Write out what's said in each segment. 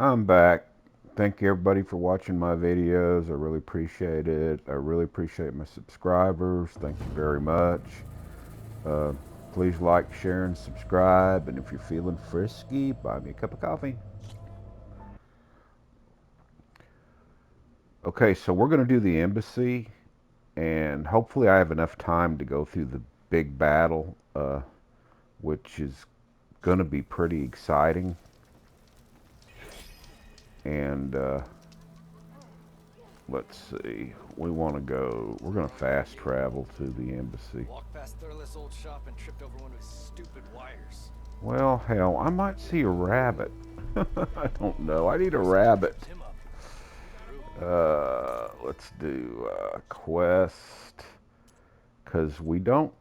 I'm back. Thank you everybody for watching my videos. I really appreciate it. I really appreciate my subscribers. Thank you very much. Uh, Please like, share, and subscribe. And if you're feeling frisky, buy me a cup of coffee. Okay, so we're going to do the embassy, and hopefully I have enough time to go through the big battle, which is going to be pretty exciting. And let's see. We want to go. We're going to fast travel to the embassy. Walked past Thurless old shop and tripped over one of his stupid wires. Well, hell, I might see a rabbit. I don't know. I need a Someone rabbit. tripped him up. Rude. Let's do quest, because we don't.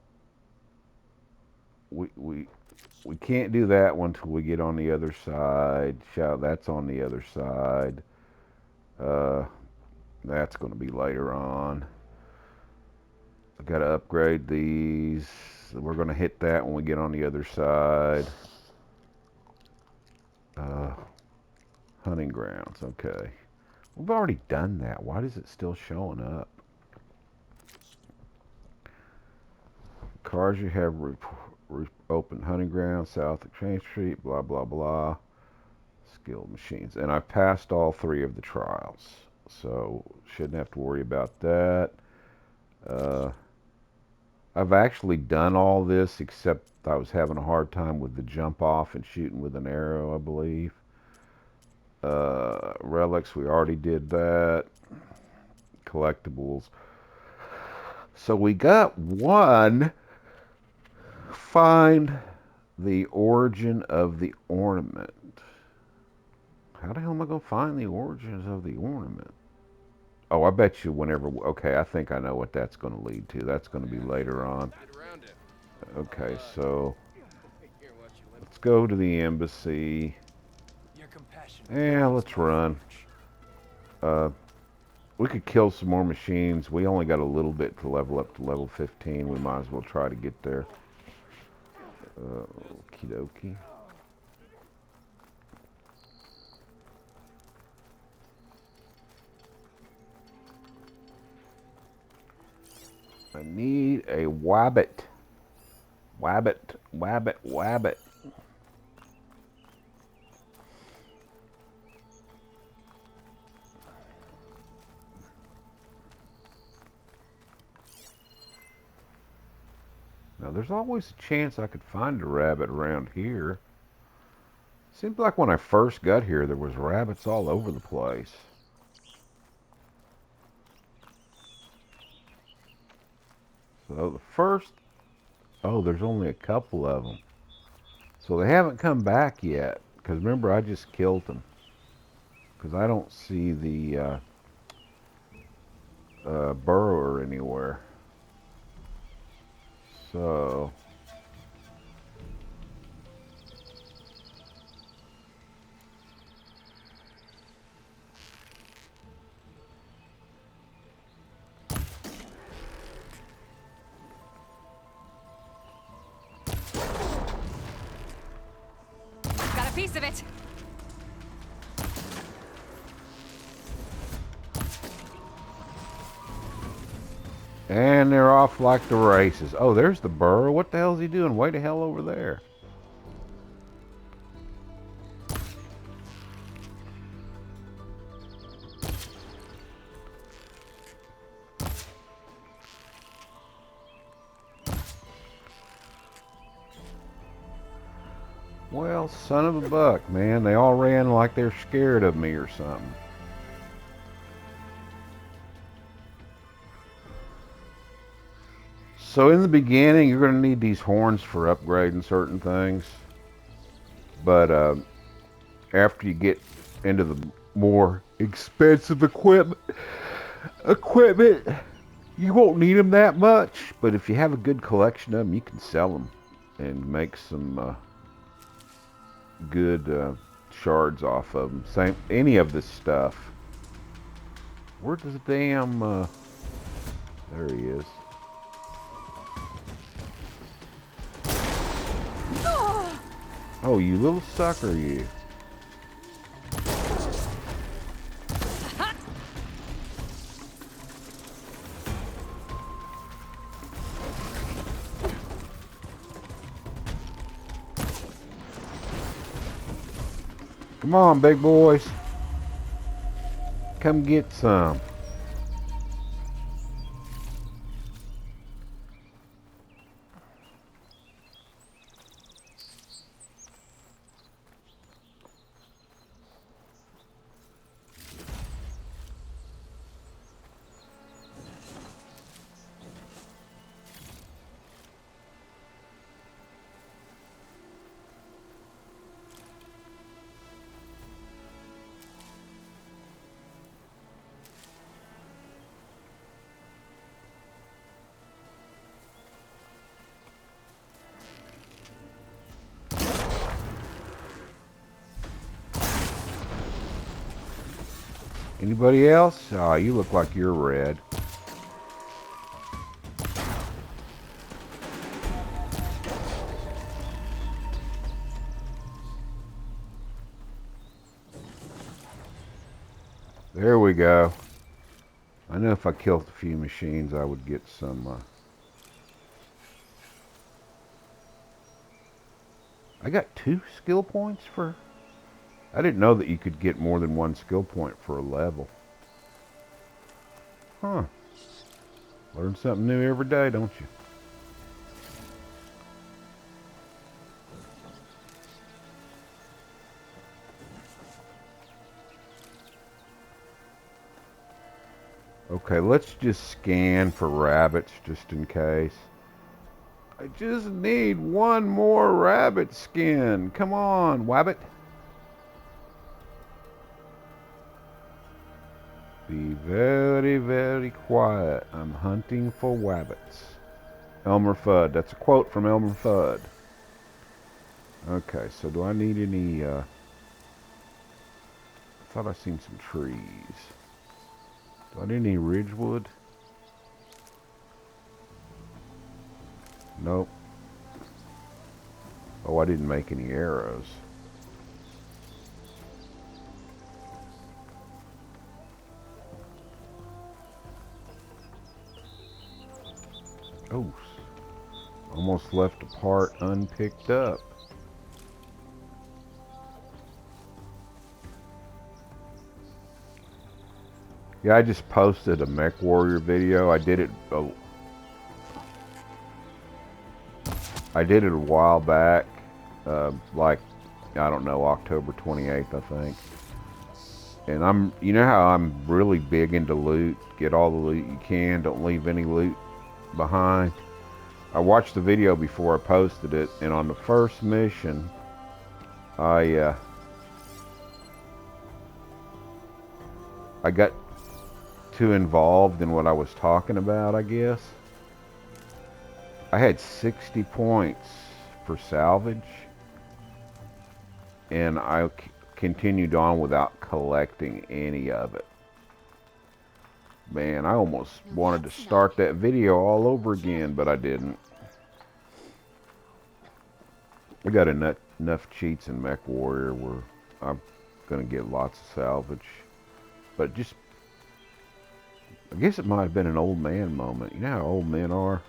We we we can't do that one till we get on the other side. Shout, that's on the other side. Uh, that's going to be later on. I got to upgrade these. We're going to hit that when we get on the other side. Uh, Hunting grounds. Okay. We've already done that. Why is it still showing up? Cars you have open hunting ground, South Exchange Street, blah, blah, blah. Skilled machines. And I passed all three of the trials. So shouldn't have to worry about that. Uh, I've actually done all this except I was having a hard time with the jump off and shooting with an arrow, I believe. Relics, we already did that. Collectibles. So we got one. Find the origin of the ornament. How the hell am I going to find the origins of the ornament? Oh, I bet you whenever. Okay, I think I know what that's going to lead to. That's going to be later on. Get around it. Okay, so Here, watch you limp. let's go to the embassy. Your compassion Yeah, fills let's my run. forge. Uh, we could kill some more machines. We only got a little bit to level up to level 15. We might as well try to get there. Okie dokie. I need a wabbit. Wabbit, wabbit, wabbit. Now, there's always a chance I could find a rabbit around here. Seems like when I first got here, there was rabbits all over the place. So the first, oh, there's only a couple of them. So they haven't come back yet. Because remember, I just killed them. Because I don't see the burrower anywhere. So Got a piece of it. and they're off like the races. Oh, there's the burrower. What the hell is he doing? Way the hell over there. Well, son of a buck, man. They all ran like they're scared of me or something. So in the beginning, you're going to need these horns for upgrading certain things. But after you get into the more expensive equipment, you won't need them that much. But if you have a good collection of them, you can sell them and make some good shards off of them. Same, any of this stuff. Where's the damn? There he is. Oh, you little sucker, you. Come on, big boys. Come get some. Anybody else? Oh, you look like you're red. There we go. I know if I killed a few machines, I would get some. I got 2 skill points for. I didn't know that you could get more than 1 skill point for a level. Huh. Learn something new every day, don't you? Okay, let's just scan for rabbits just in case. I just need 1 more rabbit skin. Come on, wabbit. Be very, very quiet. I'm hunting for wabbits. Elmer Fudd. That's a quote from Elmer Fudd. Okay, so do I need any, I thought I seen some trees. Do I need any ridgewood? Nope. Oh, I didn't make any arrows. Oh, almost left a part unpicked up. Yeah, I just posted a Mech Warrior video. I did it a while back, like, I don't know, October 28th, I think. And you know how I'm really big into loot. Get all the loot you can. Don't leave any loot behind. I watched the video before I posted it, and on the first mission, I got too involved in what I was talking about, I guess. I had 60 points for salvage, and I continued on without collecting any of it. Man, I almost wanted to start that video all over again, but I didn't. I got enough cheats in Mech Warrior where I'm gonna get lots of salvage. But just, I guess it might have been an old man moment. You know how old men are?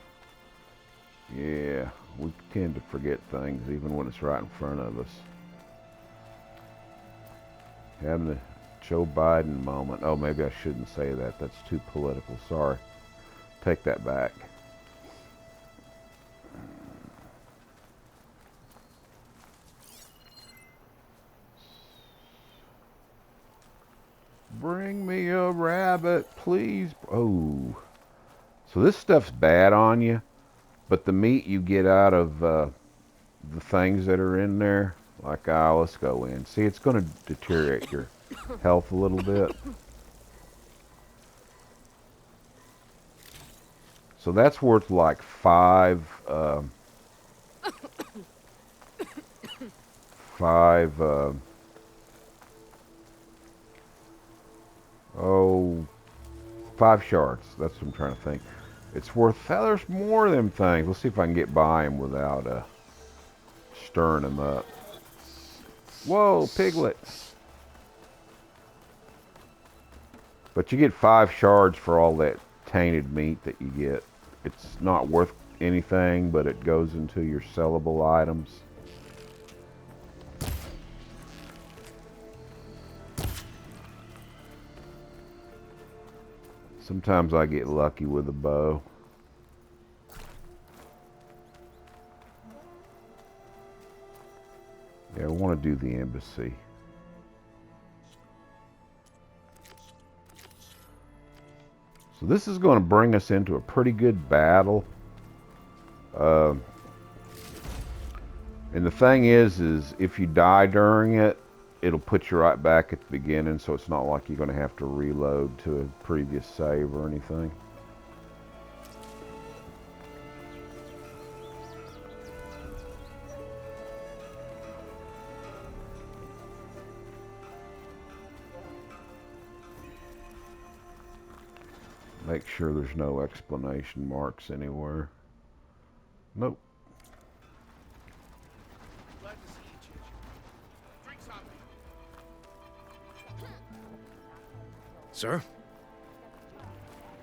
Yeah, we tend to forget things even when it's right in front of us. Having the Joe Biden moment. Oh, maybe I shouldn't say that. That's too political. Sorry. Take that back. Bring me a rabbit, please. Oh. So this stuff's bad on you, but the meat you get out of the things that are in there, like, let's go in. See, it's going to deteriorate your health a little bit. So that's worth like 5 shards. That's what I'm trying to think. It's worth, there's more of them things. Let's see if I can get by them without stirring them up. Whoa, piglet. But you get 5 shards for all that tainted meat that you get. It's not worth anything, but it goes into your sellable items. Sometimes I get lucky with a bow. Yeah, I want to do the embassy. So this is going to bring us into a pretty good battle. And the thing is if you die during it, it'll put you right back at the beginning, so it's not like you're going to have to reload to a previous save or anything. Make sure there's no exclamation marks anywhere. Nope. Glad to see you, Churchill. Drinks on me. Sir?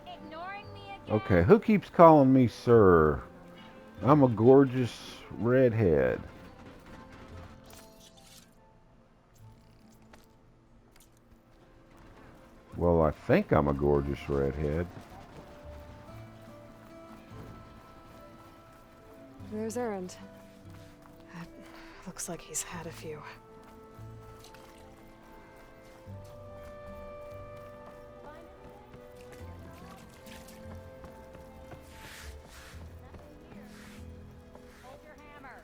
Ignoring me again? Okay, who keeps calling me sir? I'm a gorgeous redhead. Well, I think I'm a gorgeous redhead. There's Erend. Looks like he's had a few. Hold your hammer.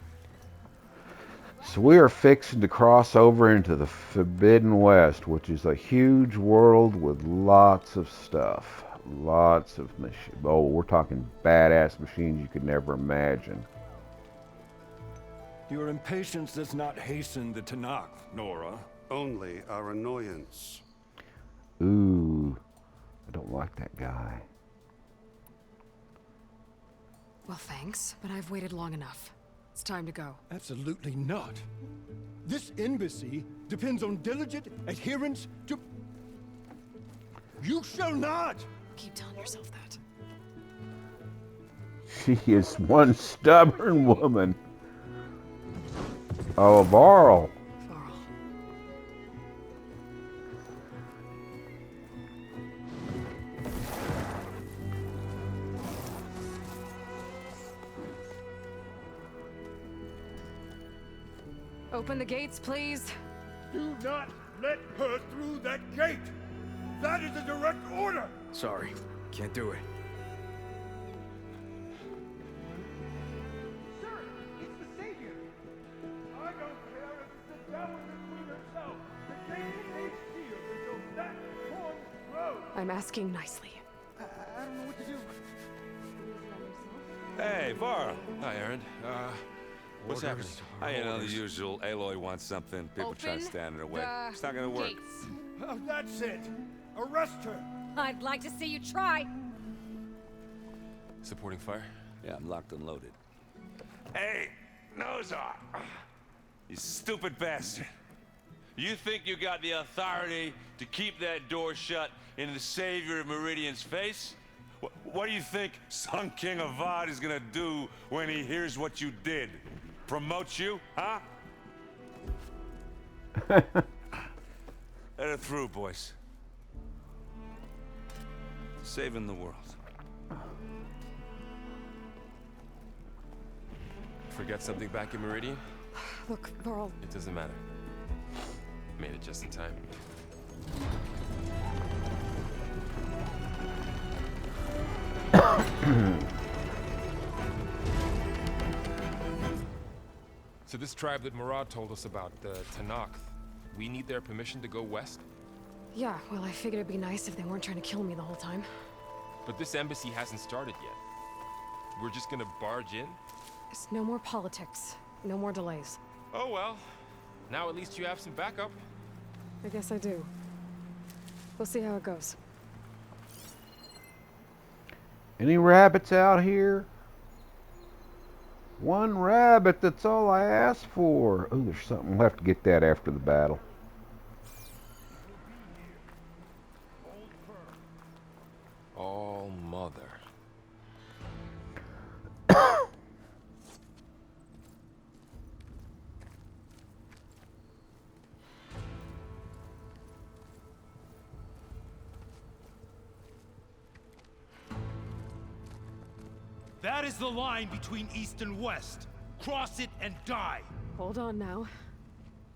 So we are fixing to cross over into the Forbidden West, which is a huge world with lots of stuff. Lots of machines. Oh, we're talking badass machines you could never imagine. Your impatience does not hasten the Tanakh, Nora. Only our annoyance. Ooh, I don't like that guy. Well, thanks, but I've waited long enough. It's time to go. Absolutely not. This embassy depends on diligent adherence to... You shall not! Keep telling yourself that. She is one stubborn woman. Oh, Varl. Varl. Open the gates, please. Do not let her through that gate! That is a direct order! Sorry, can't do it. Sir, it's the Savior! I don't care if it's the devil and the queen herself! The gate ain't sealed until that point grows! I'm asking nicely. I don't know what to do. Hey, Varl. Hi, Aaron. What's happening? I know the usual. Aloy wants something. People try to Open stand in her way. the It's not gonna work. gates. Oh, that's it! Arrest her! I'd like to see you try. Supporting fire? Yeah, I'm locked and loaded. Hey, Nozar! You stupid bastard. You think you got the authority to keep that door shut in the savior of Meridian's face? What do you think Sun King Avad is gonna do when he hears what you did? Promote you, huh? Let her through, boys. Saving the world. Forget something back in Meridian? Look, Varl, It doesn't matter. Made it just in time. So this tribe that Murad told us about, the Tanakh, we need their permission to go west? yeah, well, I figured it'd be nice if they weren't trying to kill me the whole time. But this embassy hasn't started yet. We're just gonna barge in? There's no more politics. No more delays. Oh well. Now at least you have some backup. I guess I do. We'll see how it goes. Any rabbits out here? One rabbit, that's all I asked for. Oh, there's something. We'll have to get that after the battle. All mother. That is the line between East and West. Cross it and die. Hold on now.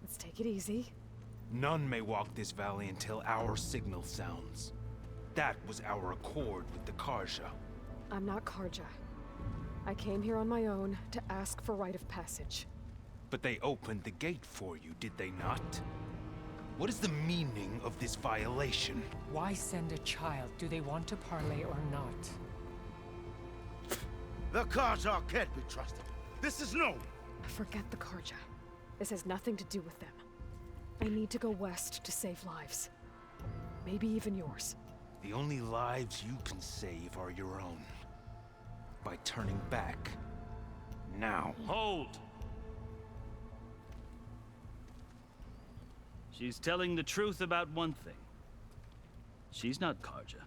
Let's take it easy. None may walk this valley until our signal sounds. That was our accord with the Karja. I'm not Karja. I came here on my own to ask for rite of passage. But they opened the gate for you, did they not? What is the meaning of this violation? Why send a child? Do they want to parley or not? The Karja can't be trusted. This is no. Forget the Karja. This has nothing to do with them. I need to go west to save lives. Maybe even yours. The only lives you can save are your own. By turning back. Now. Hold! She's telling the truth about one thing. She's not Karja.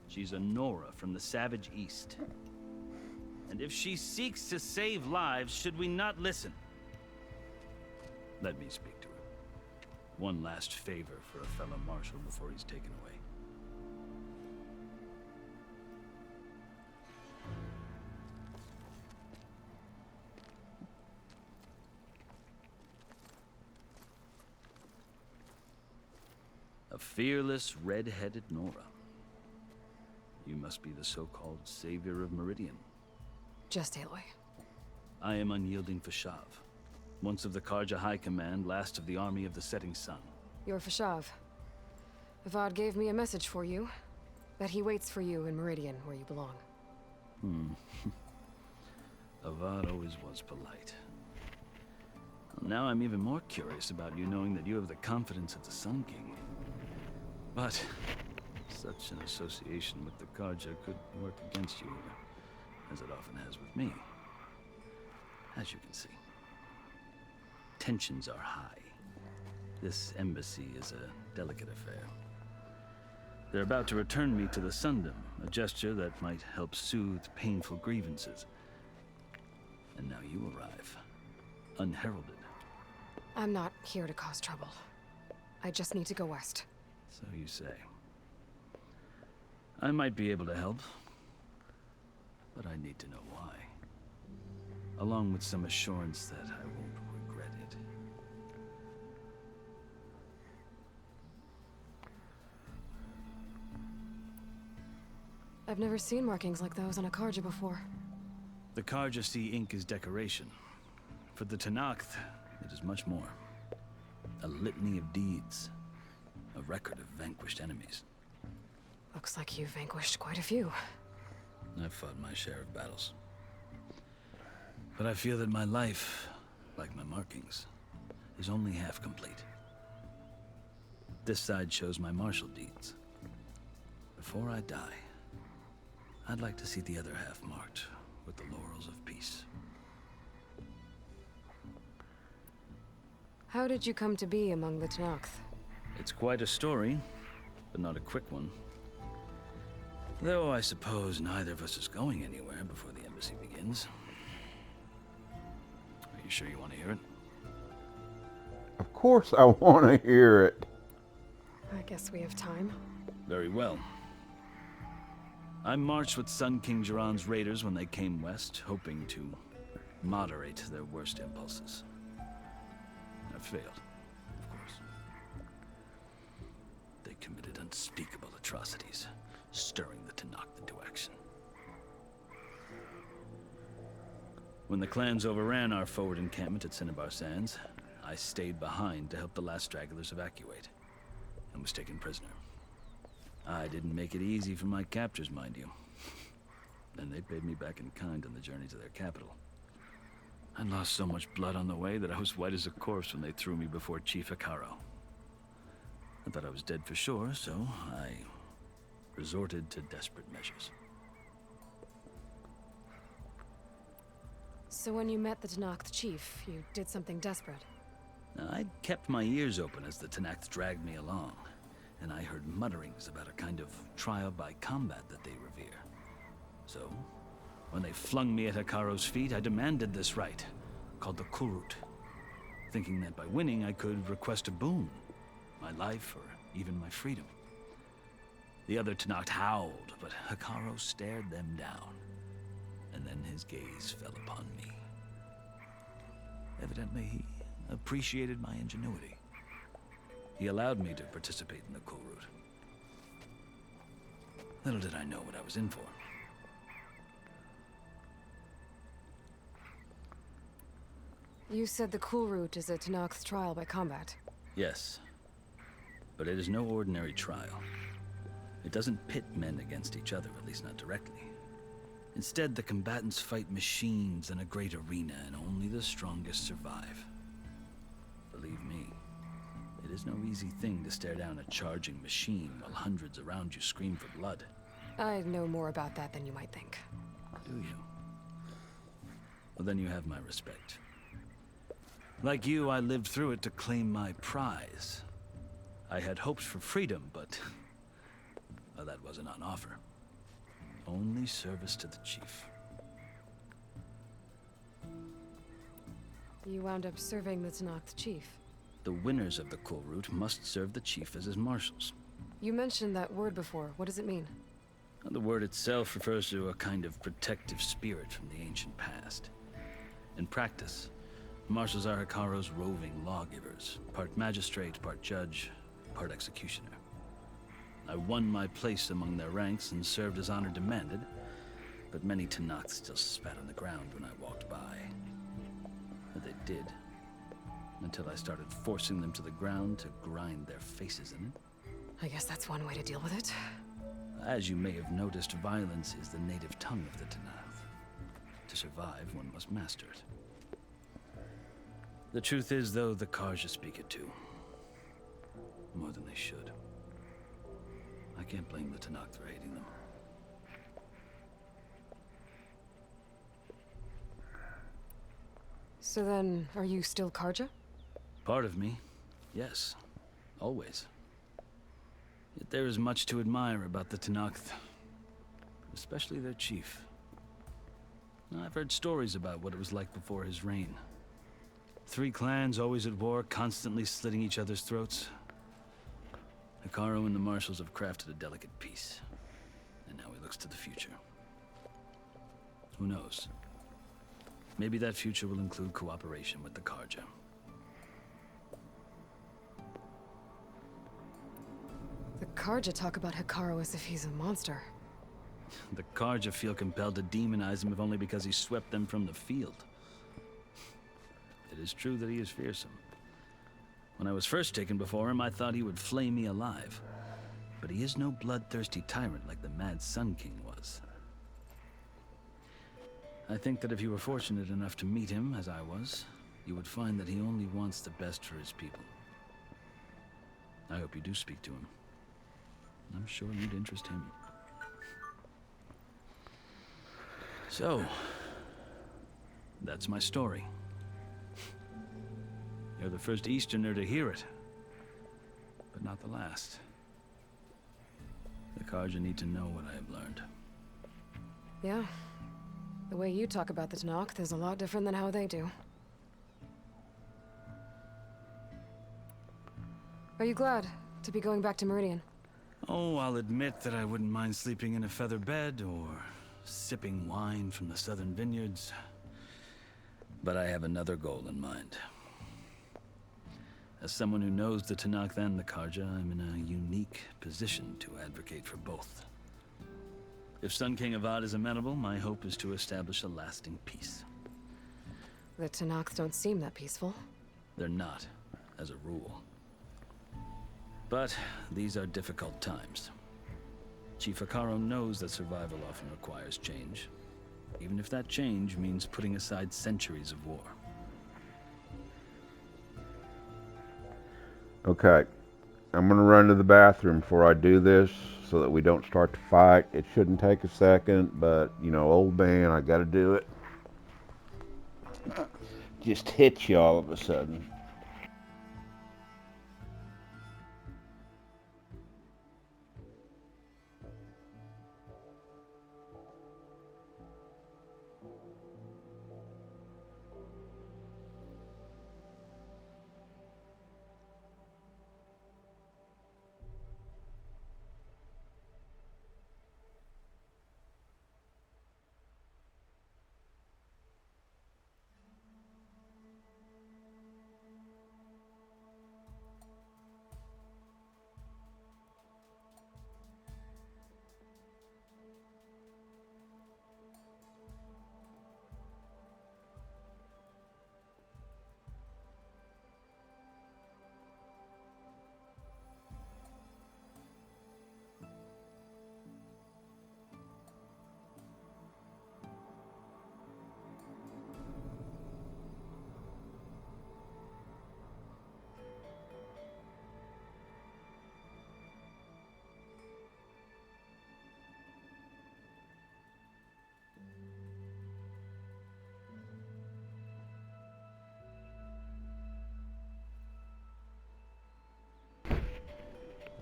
She's a Nora from the Savage East. And if she seeks to save lives, should we not listen? Let me speak to her. One last favor for a fellow marshal before he's taken away. A fearless, red-headed Nora. You must be the so-called savior of Meridian. Just Aloy. I am Unyielding Fashav, once of the Karja High Command, last of the army of the Setting Sun. You're Fashav. Avad gave me a message for you. That he waits for you in Meridian, where you belong. Avad always was polite. Well, now I'm even more curious about you knowing that you have the confidence of the Sun King. But such an association with the Karja could work against you, as it often has with me. As you can see, tensions are high. This embassy is a delicate affair. They're about to return me to the Sundom, a gesture that might help soothe painful grievances. And now you arrive, unheralded. I'm not here to cause trouble. I just need to go west. So you say. I might be able to help, but I need to know why. Along with some assurance that I won't regret it. I've never seen markings like those on a Karja before. The Karja see ink as decoration. For the Tenakth, it is much more. A litany of deeds. A record of vanquished enemies. Looks like you've vanquished quite a few. I've fought my share of battles. But I feel that my life, like my markings, is only half complete. This side shows my martial deeds. Before I die, I'd like to see the other half marked with the laurels of peace. How did you come to be among the Tenakth? It's quite a story, but not a quick one. Though I suppose neither of us is going anywhere before the embassy begins. Are you sure you want to hear it? Of course I want to hear it. I guess we have time. Very well. I marched with Sun King Jiran's raiders when they came west, hoping to moderate their worst impulses. I failed, of course. They committed unspeakable atrocities, stirring the Tenakth into action. When the clans overran our forward encampment at Cinnabar Sands, I stayed behind to help the last stragglers evacuate, and was taken prisoner. I didn't make it easy for my captors, mind you. And they paid me back in kind on the journey to their capital. I lost so much blood on the way that I was white as a corpse when they threw me before Chief Hekarro. I thought I was dead for sure, so I resorted to desperate measures. So when you met the Tenakth chief, you did something desperate? Now, I'd kept my ears open as the Tenakth dragged me along, and I heard mutterings about a kind of trial by combat that they revere. So, when they flung me at Hekarro's feet, I demanded this right, called the Kurut, thinking that by winning I could request a boon, my life or even my freedom. The other Tenakth howled, but Hekarro stared them down. and then his gaze fell upon me. Evidently, he appreciated my ingenuity. He allowed me to participate in the cool route. Little did I know what I was in for. You said the cool route is a Tenakth's trial by combat. Yes, but it is no ordinary trial. It doesn't pit men against each other, at least not directly. Instead, the combatants fight machines in a great arena, and only the strongest survive. Believe me, it is no easy thing to stare down a charging machine while hundreds around you scream for blood. I know more about that than you might think. Do you? Well, then you have my respect. Like you, I lived through it to claim my prize. I had hopes for freedom, but well, that wasn't on offer. Only service to the chief. You wound up serving the Tenakth chief. The winners of the cool route must serve the chief as his marshals. You mentioned that word before. What does it mean? The word itself refers to a kind of protective spirit from the ancient past. In practice, marshals are Hekarro's roving lawgivers, part magistrate, part judge, part executioner. I won my place among their ranks and served as honor demanded, but many Tenakths still spat on the ground when I walked by. But they did, until I started forcing them to the ground to grind their faces in it. I guess that's one way to deal with it. As you may have noticed, violence is the native tongue of the Tenakth. To survive, one must master it. The truth is, though, the Carja speak it too. More than they should. I can't blame the Tenakth for hating them. So then, are you still Carja? Part of me, yes. Always. Yet there is much to admire about the Tenakth. Especially their chief. I've heard stories about what it was like before his reign. 3 clans always at war, constantly slitting each other's throats. Hekarro and the marshals have crafted a delicate peace. And now he looks to the future. Who knows? Maybe that future will include cooperation with the Carja. The Carja talk about Hekarro as if he's a monster. The Carja feel compelled to demonize him if only because he swept them from the field. It is true that he is fearsome. When I was first taken before him, I thought he would flay me alive. But he is no bloodthirsty tyrant like the Mad Sun King was. I think that if you were fortunate enough to meet him, as I was, you would find that he only wants the best for his people. I hope you do speak to him. I'm sure you'd interest him. So, that's my story. You're the first Easterner to hear it, but not the last. The Carja need to know what I have learned. Yeah. The way you talk about the Tenakth is a lot different than how they do. Are you glad to be going back to Meridian? Oh, I'll admit that I wouldn't mind sleeping in a feather bed or sipping wine from the southern vineyards. But I have another goal in mind. As someone who knows the Tenakth and the Carja, I'm in a unique position to advocate for both. If Sun King Avad is amenable, my hope is to establish a lasting peace. The Tenakth don't seem that peaceful. They're not, as a rule. But these are difficult times. Chief Hekarro knows that survival often requires change, even if that change means putting aside centuries of war. Okay, I'm gonna run to the bathroom before I do this so that we don't start to fight. It shouldn't take a second, but you know, old man, I gotta do it. Just hit you all of a sudden.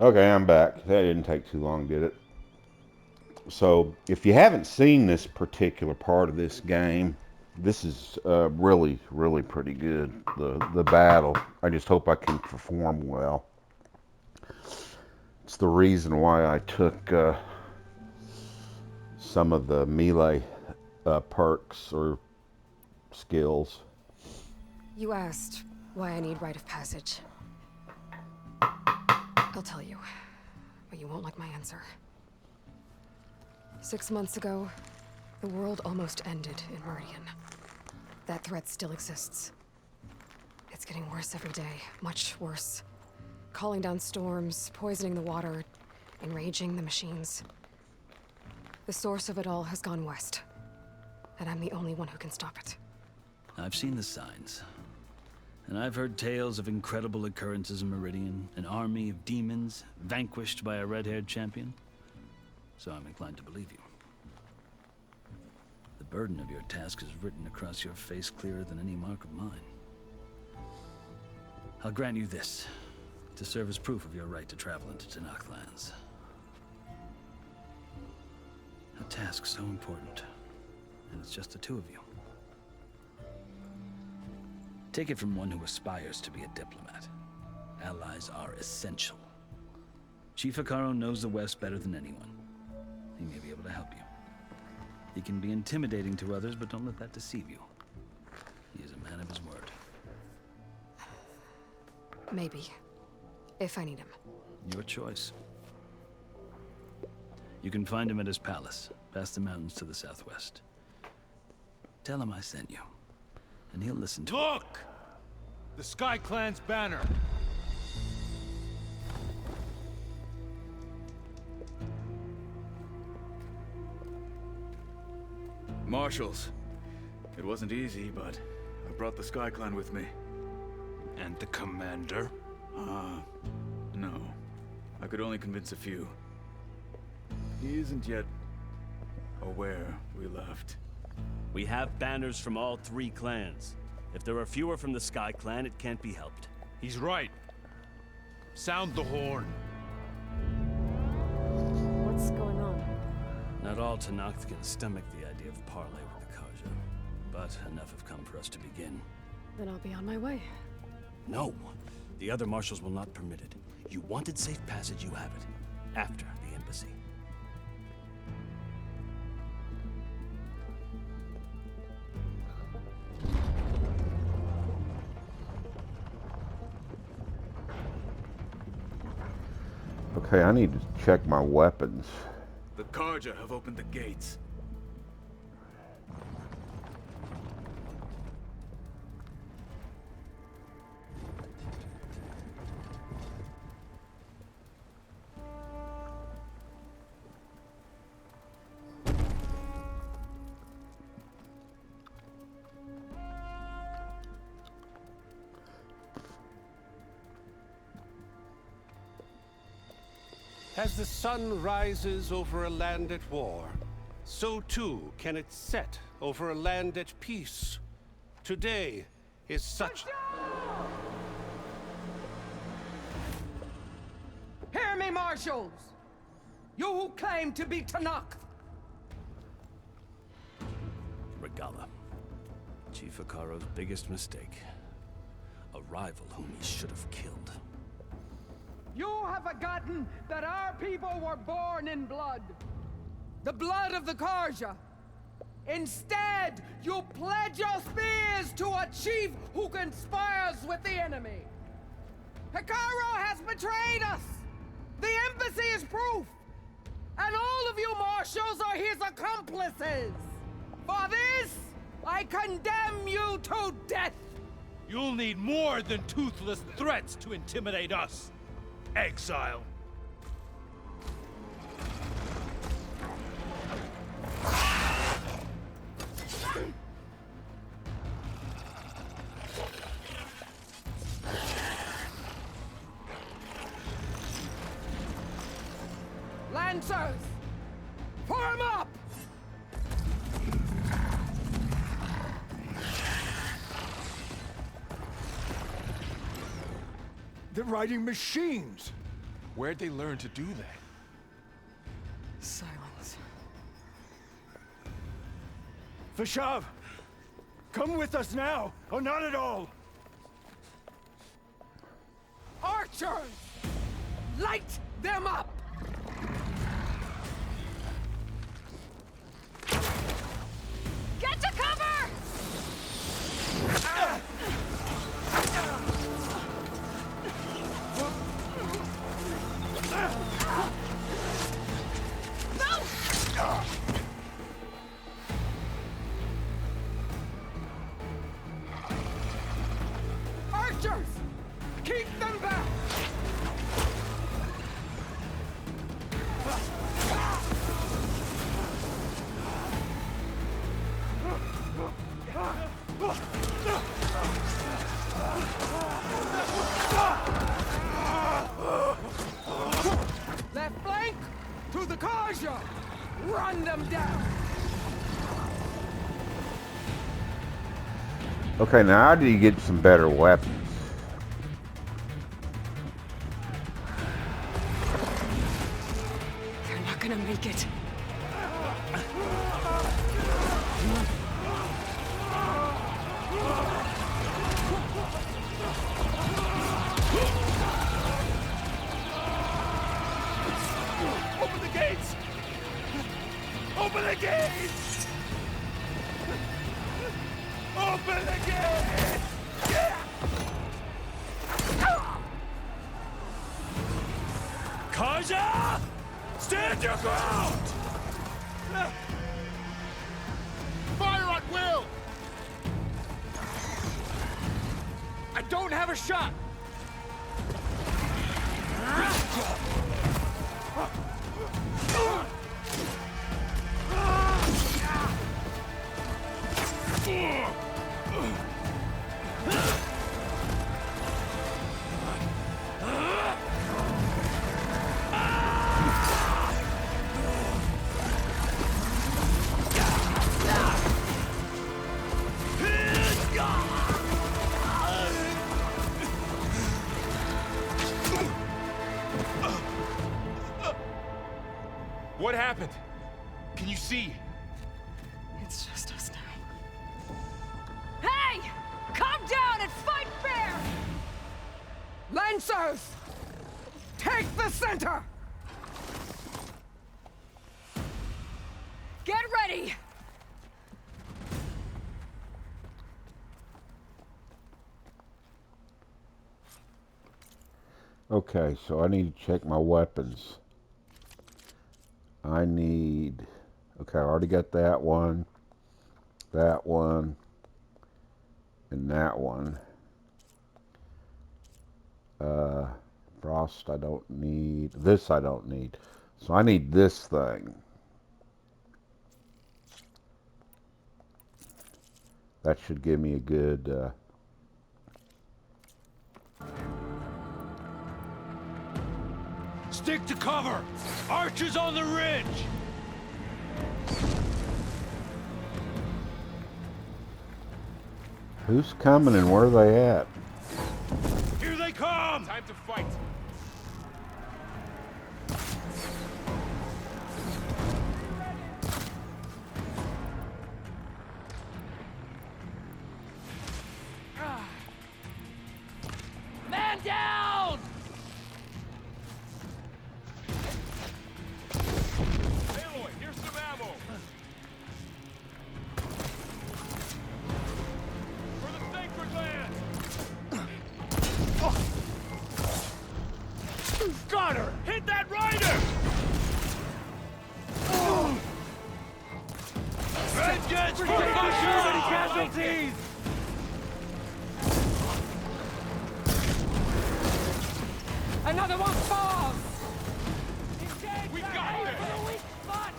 Okay, I'm back. That didn't take too long, did it? So, if you haven't seen this particular part of this game, this is really, really pretty good. The battle. I just hope I can perform well. It's the reason why I took some of the melee perks or skills. You asked why I need rite of passage. I'll tell you, but you won't like my answer. 6 months ago, the world almost ended in Meridian. That threat still exists. It's getting worse every day, much worse. Calling down storms, poisoning the water, enraging the machines. The source of it all has gone west, and I'm the only one who can stop it. I've seen the signs. And I've heard tales of incredible occurrences in Meridian, an army of demons vanquished by a red-haired champion. So I'm inclined to believe you. The burden of your task is written across your face clearer than any mark of mine. I'll grant you this, to serve as proof of your right to travel into Tenakth lands. A task so important, and it's just the two of you. Take it from one who aspires to be a diplomat. Allies are essential. Chief Hekarro knows the West better than anyone. He may be able to help you. He can be intimidating to others, but don't let that deceive you. He is a man of his word. Maybe. If I need him. Your choice. You can find him at his palace, past the mountains to the southwest. Tell him I sent you. And he'll listen to Look! The Sky Clan's banner. Marshals. It wasn't easy, but I brought the Sky Clan with me. And the commander? No. I could only convince a few. He isn't yet aware we left. We have banners from all 3 clans. If there are fewer from the Sky Clan, it can't be helped. He's right. Sound the horn. What's going on? Not all Tenakth can stomach the idea of parley with the Carja, but enough have come for us to begin. Then I'll be on my way. No, the other marshals will not permit it. You wanted safe passage, you have it. After the embassy. Okay, I need to check my weapons. The Carja have opened the gates. As the sun rises over a land at war, so too can it set over a land at peace. Today is such... Hear me, marshals! You who claim to be Tenakth! Regalla. Chief Hekarro's biggest mistake. A rival whom he should have killed. You have forgotten that our people were born in blood. The blood of the Carja. Instead, you pledge your spears to a chief who conspires with the enemy. Hekarro has betrayed us. The embassy is proof. And all of you marshals are his accomplices. For this, I condemn you to death. You'll need more than toothless threats to intimidate us. Exile. Lancers, form up! They're riding machines. Where'd they learn to do that? Silence. Vashav! Come with us now, or not at all! Archers! Light them up! Get to cover! Archers! Keep them back! Left flank! To the Karja! Run them down! Okay, now how do you get some better weapons? They're not gonna make it. Open the gates! Open the gates! Open the gates! Karja! Stand your ground! Fire at will! I don't have a shot! What happened? Can you see? It's just us now. Hey! Calm down and fight fair! Lancers! Take the center! Get ready! Okay, so I need to check my weapons. I need... Okay, I already got that one, and that one. Frost I don't need. This I don't need. So I need this thing. That should give me a good... Stick to cover! Archers on the ridge! Who's coming and where are they at? Here they come! Time to fight. Man down! Aloy, here's some ammo. For the sacred land. Got her! Hit that rider! Vengeance for Vashav! Casualties! Another one falls! We got this. For the weak spot!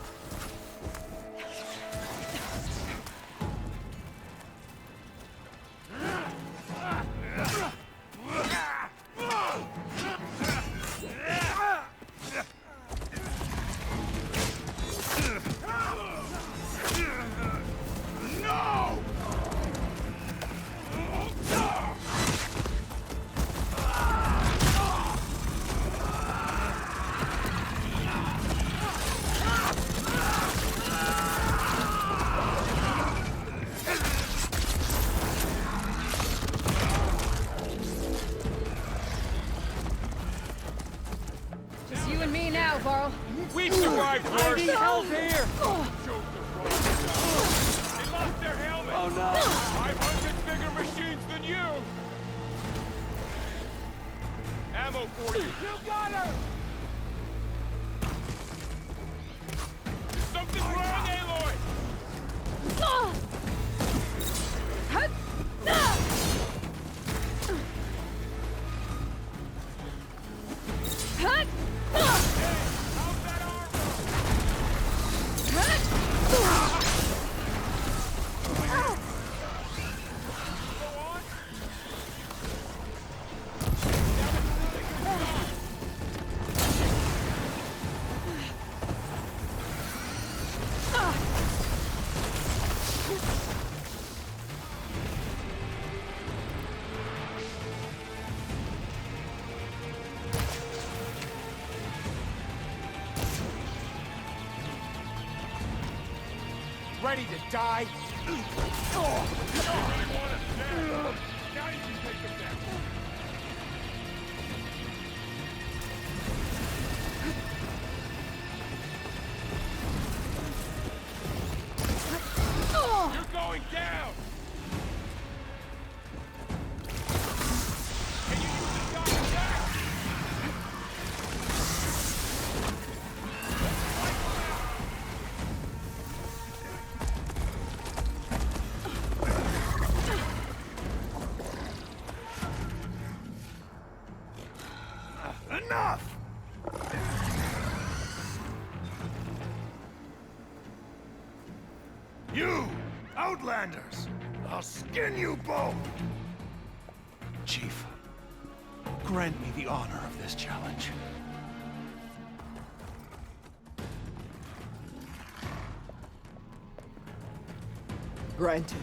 No! Varl. We've survived worse. I need help here! They lost their helmets. Oh no! 500 bigger machines than you. Ammo for you. You got her! Something's wrong, Aloy. Ready to die? Now you can take them down. You're going down. Can you use the gun attack? Enough! You, Outlanders! I'll skin you both! Chief, grant me the honor of this challenge. Granted.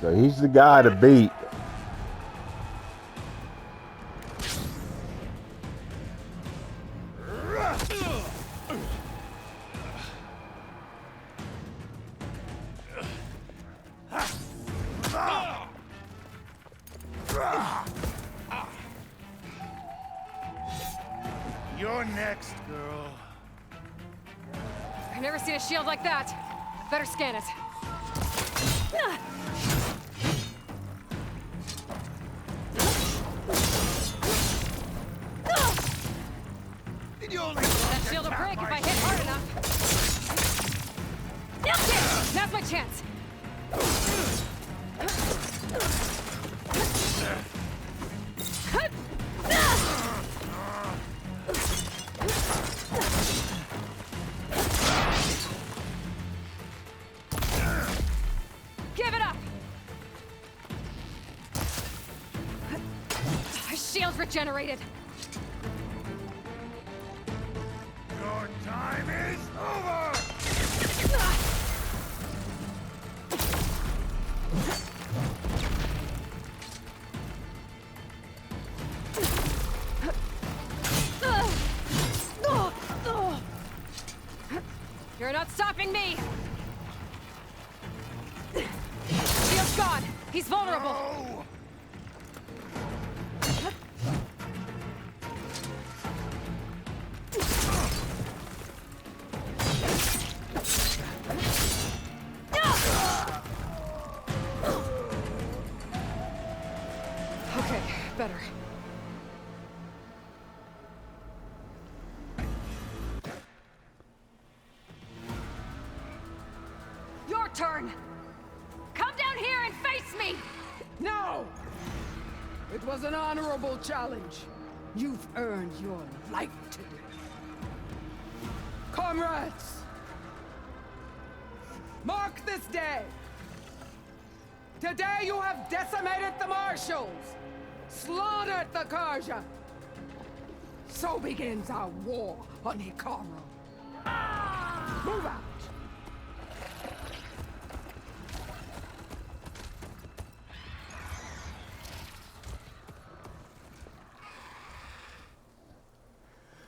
So he's the guy to beat. You're next, girl. I've never seen a shield like that. Better scan it. That shield will break if I hit hard enough. Okay, now's my chance. Give it up! My shield's regenerated. Your time is over! You're not stopping me! Shield's gone! He's vulnerable! No! Okay, better. Your turn! Come down here and face me! No! It was an honorable challenge. You've earned your life today. Comrades! Mark this day! Today you have decimated the Marshals! Slaughtered the Karja! So begins our war on Hikaru. Move out!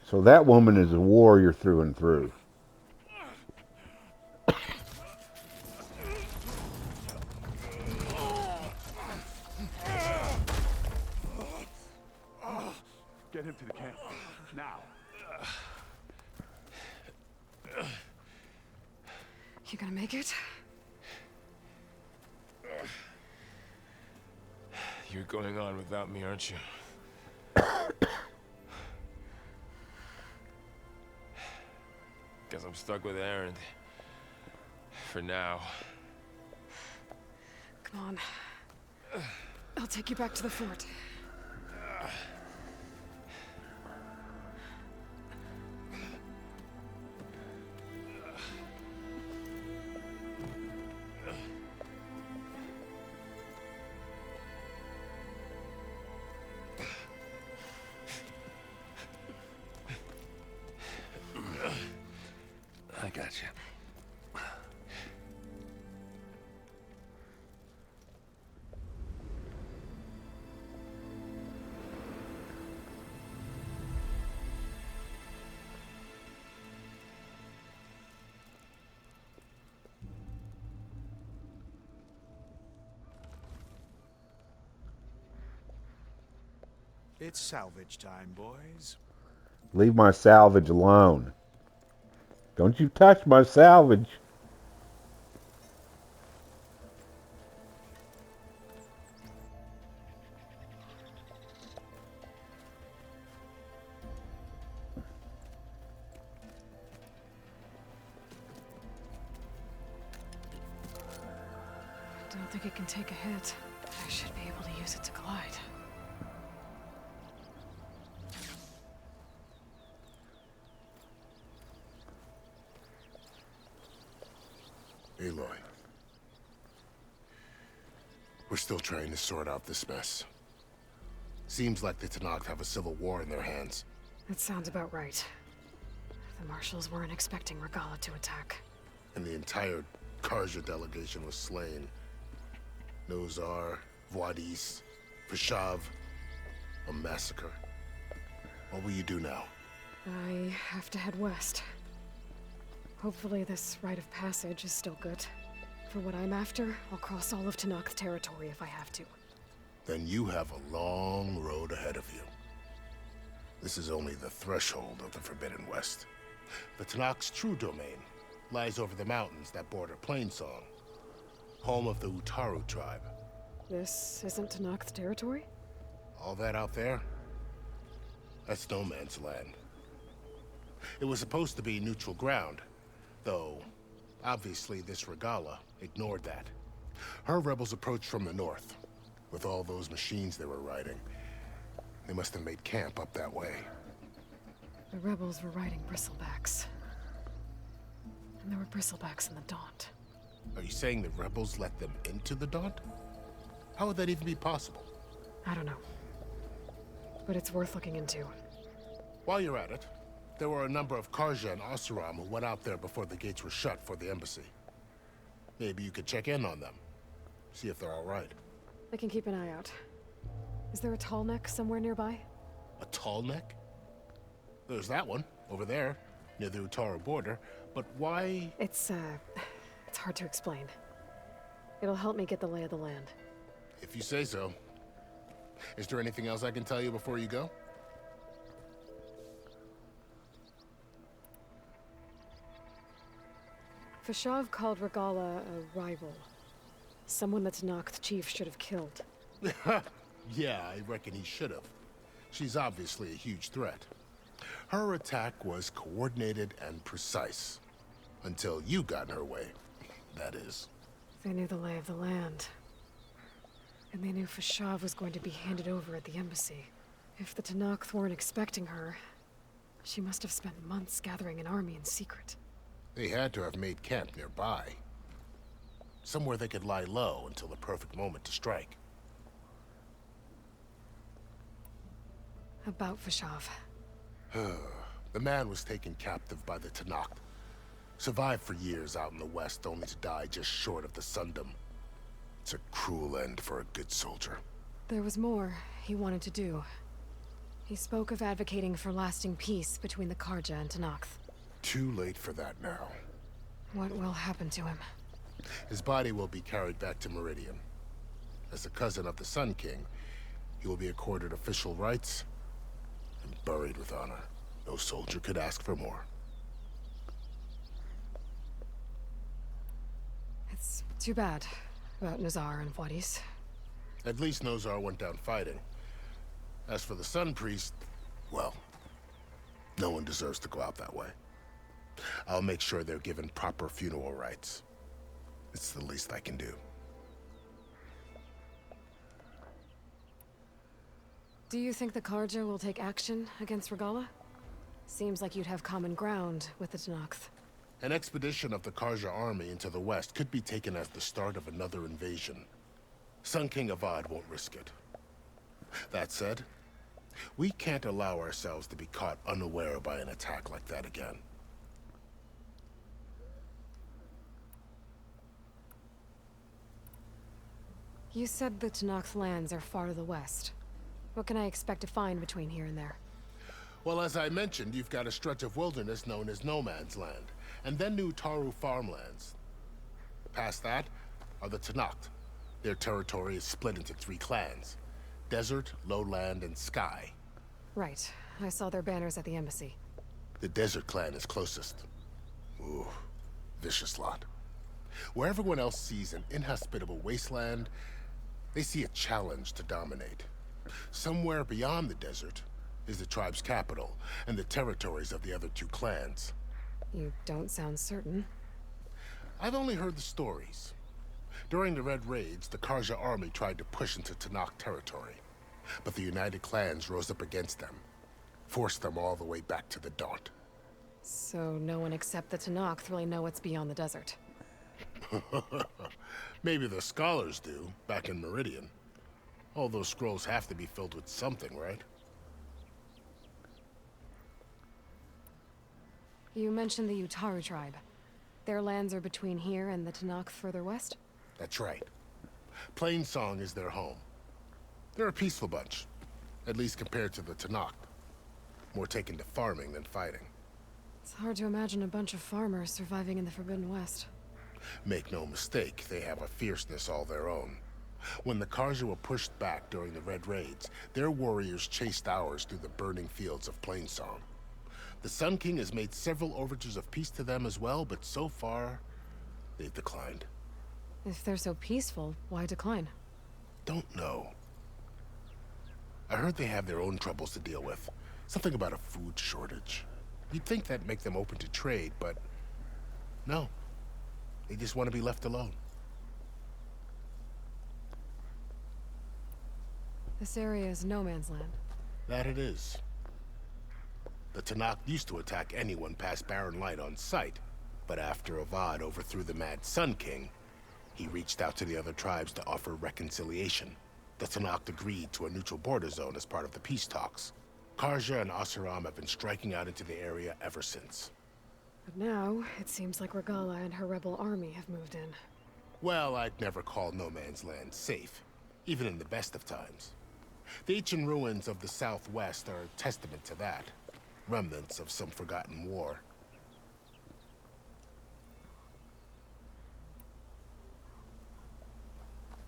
So that woman is a warrior through and through. him. Now. You gonna make it? You're going on without me, aren't you? Guess I'm stuck with Erend. For now. Come on. I'll take you back to the fort. I got you. It's salvage time, boys. Leave my salvage alone. Don't you touch my salvage. I don't think it can take a hit. I should be able to use it to glide. Aloy. We're still trying to sort out this mess. Seems like the Tenakth have a civil war in their hands. That sounds about right. The Marshals weren't expecting Regalla to attack. And the entire Karja delegation was slain. Nozar, Vuadis, Fashav. A massacre. What will you do now? I have to head west. Hopefully this rite of passage is still good. For what I'm after, I'll cross all of Tenakth territory if I have to. Then you have a long road ahead of you. This is only the threshold of the Forbidden West. The Tenakth's true domain lies over the mountains that border Plainsong, home of the Utaru tribe. This isn't Tenakth territory? All that out there? That's no man's land. It was supposed to be neutral ground, though obviously this Regalla ignored that. Her rebels approached from the north, with all those machines they were riding. They must have made camp up that way. The rebels were riding bristlebacks. And there were bristlebacks in the Daunt. Are you saying the rebels let them into the Daunt? How would that even be possible? I don't know. But it's worth looking into. While you're at it, there were a number of Karja and Oseram who went out there before the gates were shut for the embassy. Maybe you could check in on them. See if they're all right. I can keep an eye out. Is there a tall neck somewhere nearby? A tall neck? There's that one, over there, near the Utaru border. But why? It's hard to explain. It'll help me get the lay of the land. If you say so. Is there anything else I can tell you before you go? Fashav called Regalla a rival. Someone that Tenakth chief should have killed. Yeah, I reckon he should have. She's obviously a huge threat. Her attack was coordinated and precise. Until you got in her way, that is. They knew the lay of the land. And they knew Fashav was going to be handed over at the embassy. If the Tenakth weren't expecting her, she must have spent months gathering an army in secret. They had to have made camp nearby. Somewhere they could lie low until the perfect moment to strike. About Fashav. The man was taken captive by the Tenakth. Survived for years out in the west, only to die just short of the Sundom. It's a cruel end for a good soldier. There was more he wanted to do. He spoke of advocating for lasting peace between the Karja and Tenakth. Too late for that now. What will happen to him? His body will be carried back to Meridian. As a cousin of the Sun King, he will be accorded official rights and buried with honor. No soldier could ask for more. It's too bad about Nazar and Wadis. At least Nozar went down fighting. As for the Sun Priest, well, no one deserves to go out that way. I'll make sure they're given proper funeral rites. It's the least I can do. Do you think the Karja will take action against Regalla? Seems like you'd have common ground with the Tenakth. An expedition of the Karja army into the west could be taken as the start of another invasion. Sun King Avad won't risk it. That said, we can't allow ourselves to be caught unaware by an attack like that again. You said the Tenakth lands are far to the west. What can I expect to find between here and there? Well, as I mentioned, you've got a stretch of wilderness known as No Man's Land, and then New Taru farmlands. Past that are the Tenakth. Their territory is split into 3 clans: Desert, Lowland, and Sky. Right. I saw their banners at the embassy. The Desert clan is closest. Ooh, vicious lot. Where everyone else sees an inhospitable wasteland, they see a challenge to dominate. Somewhere beyond the desert is the tribe's capital and the territories of the other 2 clans. You don't sound certain. I've only heard the stories. During the Red Raids, the Karja army tried to push into Tenakth territory, but the United Clans rose up against them, forced them all the way back to the Daunt. So no one except the Tenakth really know what's beyond the desert. Maybe the scholars do, back in Meridian. All those scrolls have to be filled with something, right? You mentioned the Utaru tribe. Their lands are between here and the Tenakth further west? That's right. Plainsong is their home. They're a peaceful bunch, at least compared to the Tenakth. More taken to farming than fighting. It's hard to imagine a bunch of farmers surviving in the Forbidden West. Make no mistake, they have a fierceness all their own. When the Karja were pushed back during the Red Raids, their warriors chased ours through the burning fields of Plainsong. The Sun King has made several overtures of peace to them as well, but so far, they've declined. If they're so peaceful, why decline? Don't know. I heard they have their own troubles to deal with. Something about a food shortage. You'd think that'd make them open to trade, but no. They just want to be left alone. This area is no man's land. That it is. The Tenakth used to attack anyone past Barren Light on sight, but after Avad overthrew the Mad Sun King, he reached out to the other tribes to offer reconciliation. The Tenakth agreed to a neutral border zone as part of the peace talks. Karja and Oseram have been striking out into the area ever since. But now, it seems like Regalla and her rebel army have moved in. Well, I'd never call No Man's Land safe, even in the best of times. The ancient ruins of the Southwest are a testament to that. Remnants of some forgotten war.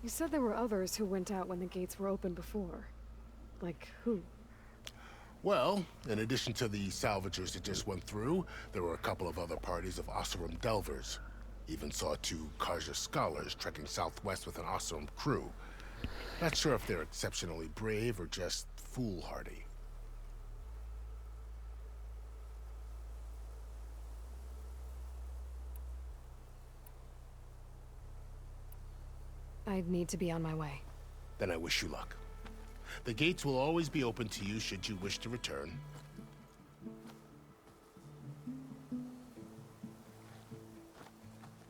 You said there were others who went out when the gates were open before. Like who? Well, in addition to the salvagers that just went through, there were a couple of other parties of Oseram Delvers. Even saw 2 Karja scholars trekking southwest with an Oseram crew. Not sure if they're exceptionally brave or just foolhardy. I'd need to be on my way. Then I wish you luck. The gates will always be open to you should you wish to return.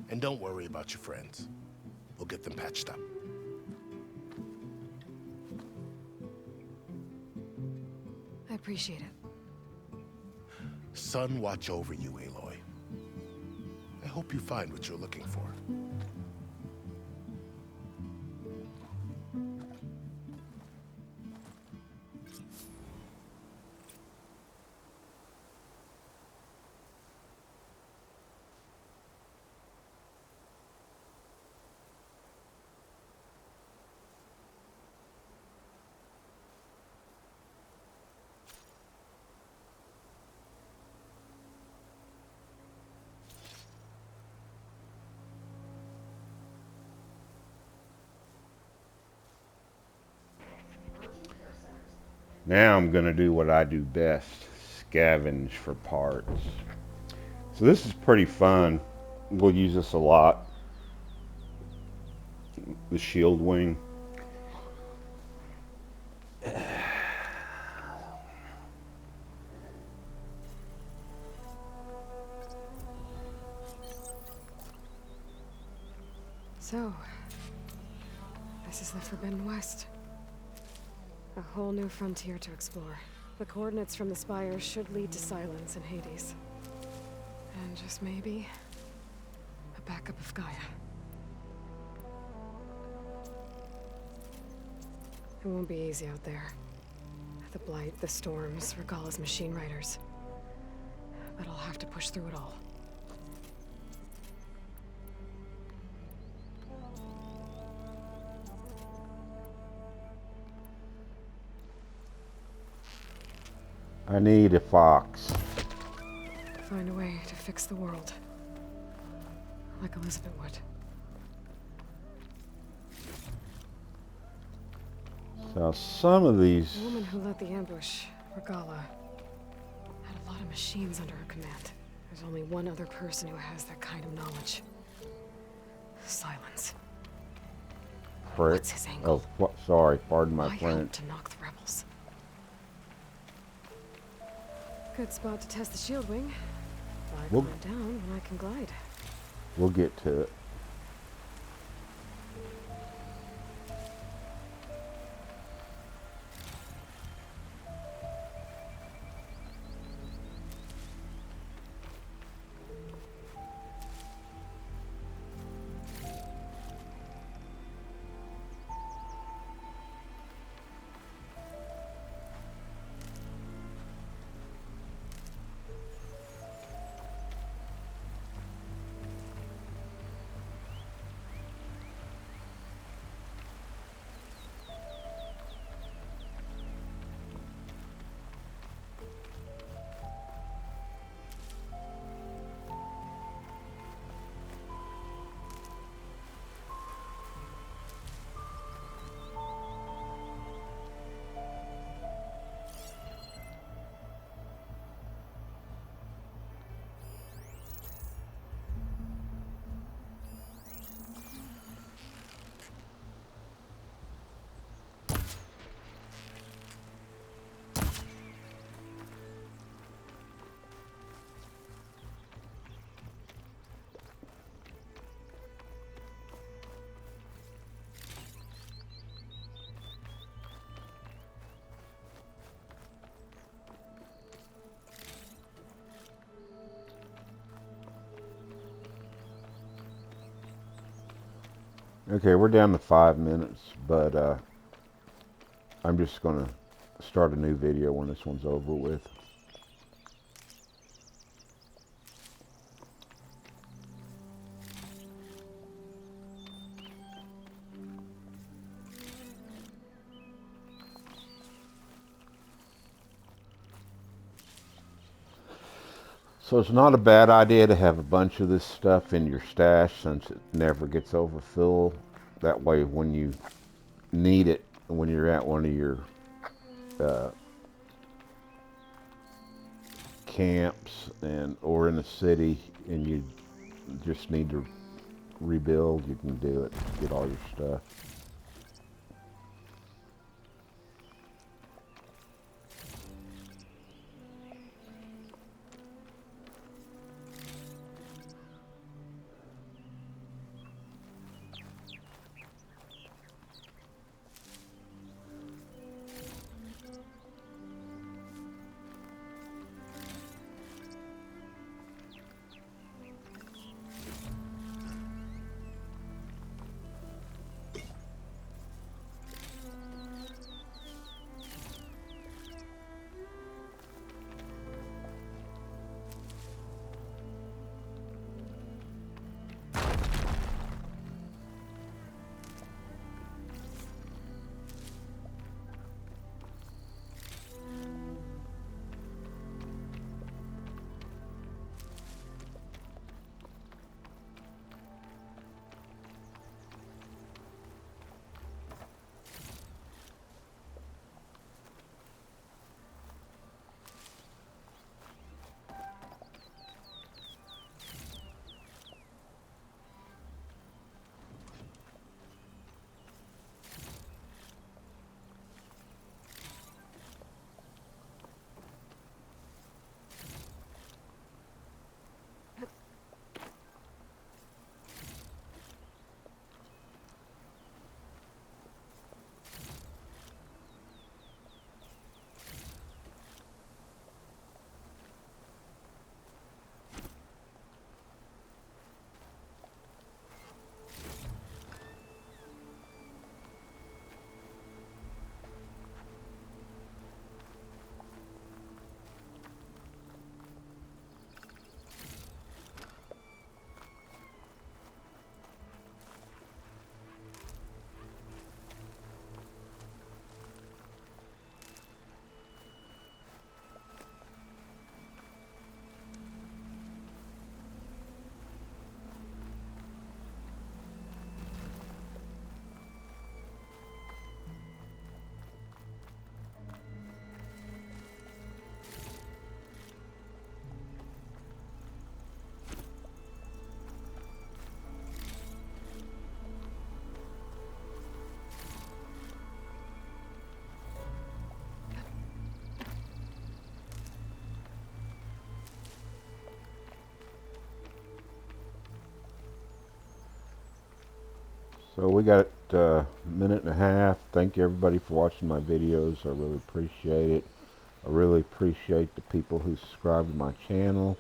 And don't worry about your friends. We'll get them patched up. I appreciate it. Sun watch over you, Aloy. I hope you find what you're looking for. Now I'm going to do what I do best, scavenge for parts. So this is pretty fun. We'll use this a lot. The shield wing. So, this is the Forbidden West. A whole new frontier to explore. The coordinates from the spires should lead to Silence and Hades. And just maybe, a backup of Gaia. It won't be easy out there. The Blight, the Storms, Regalla's machine riders. But I'll have to push through it all. I need a fox. Find a way to fix the world. Like Elizabeth would. So some of these... The woman who led the ambush, Regalla, had a lot of machines under her command. There's only one other person who has that kind of knowledge. Silence. What's his angle? Oh, what? Sorry, pardon my Why French. help to knock the rebels? Good spot to test the shield wing. I We'll- climb down when I can glide. We'll get to it. Okay, we're down to 5 minutes, but I'm just going to start a new video when this one's over with. So it's not a bad idea to have a bunch of this stuff in your stash since it never gets overfilled. That way when you need it, when you're at one of your camps or in a city and you just need to rebuild, you can do it, get all your stuff. So we got a minute and a half. Thank you everybody for watching my videos. I really appreciate it. I really appreciate the people who subscribe to my channel.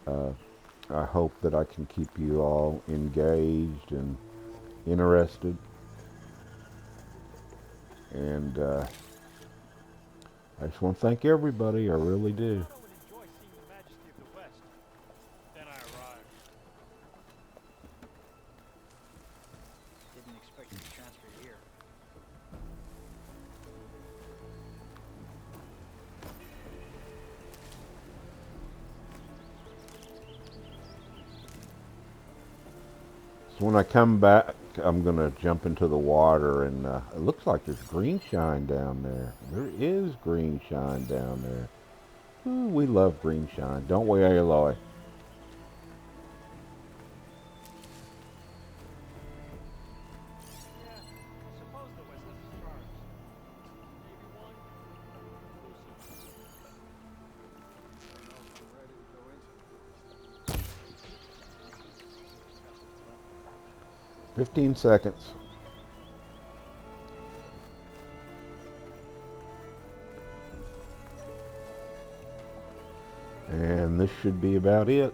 I hope that I can keep you all engaged and interested. And I just want to thank everybody. I really do. Didn't expect you to transfer here. So when I come back, I'm going to jump into the water, and it looks like there's green shine down there. There is green shine down there. Ooh, we love green shine, don't we, Aloy? Yeah, 15 seconds. And this should be about it.